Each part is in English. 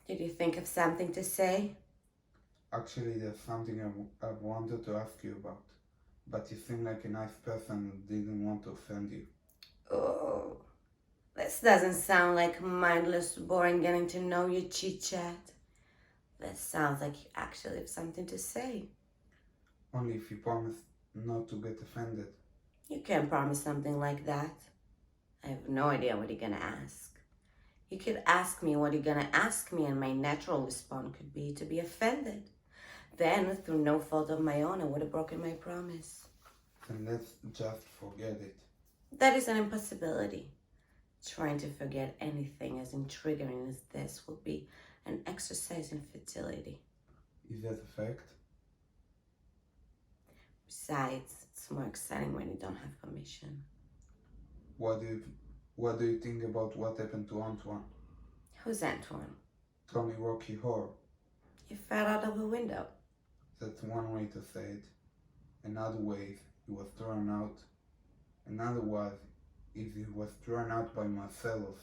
Did you think of something to say? Actually, there's something I wanted to ask you about, but you seem like a nice person who didn't want to offend you. Oh, this doesn't sound like mindless, boring getting to know you chit chat. This sounds like you actually have something to say. Only if you promise not to get offended. You can't promise something like that. I have no idea what you're gonna ask. You could ask me what you're gonna ask me, and my natural response could be to be offended. Then, through no fault of my own, I would have broken my promise. Then let's just forget it. That is an impossibility. Trying to forget anything as intriguing as this will be an exercise in futility. Is that a fact? Besides, it's more exciting when you don't have permission. What do you, what do you think about what happened to Antoine? Who's Antoine? Tony Rocky Horror. He fell out of a window. That's one way to say it. Another way is he was thrown out. Another way is he was thrown out by Marcellus.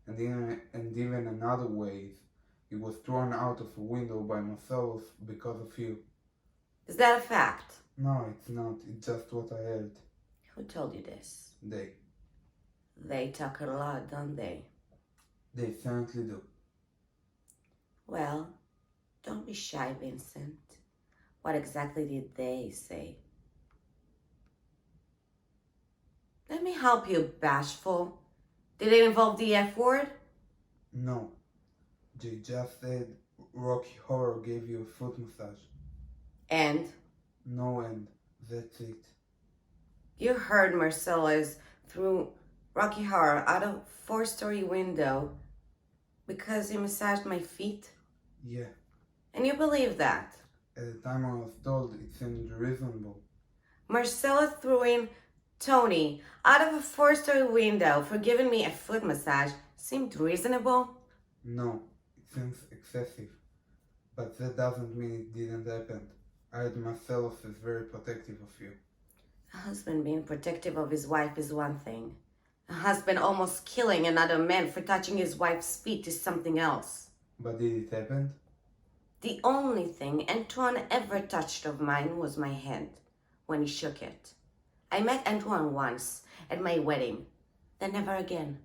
And even another way is he was thrown out of a window by Marcellus because of you. Is that a fact? No, it's not. It's just what I heard. Who told you this? They talk a lot, don't they? They certainly do. Well, don't be shy, Vincent. What exactly did they say? Let me help you, bashful. Did it involve the F word? No. They just said Rocky Horror gave you a foot massage. And? No end. That's it. You heard Marcellus threw Rocky Horror out of a four-story window because he massaged my feet? Yeah. And you believe that? At the time I was told, it seemed reasonable. Marcellus threw in Tony out of a four-story window for giving me a foot massage seemed reasonable? No, it seems excessive. But that doesn't mean it didn't happen. I heard Marcellus is very protective of you. A husband being protective of his wife is one thing. A husband almost killing another man for touching his wife's feet is something else. But did it happen? The only thing Antoine ever touched of mine was my hand, when he shook it. I met Antoine once, at my wedding, then never again.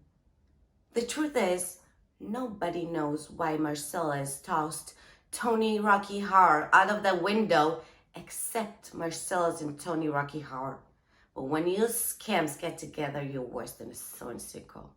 The truth is, nobody knows why Marcellus tossed Tony Rocky Horror out of the window except Marcellus and Tony Rocky Horror. But when you scams get together, you're worse than a sewing circle.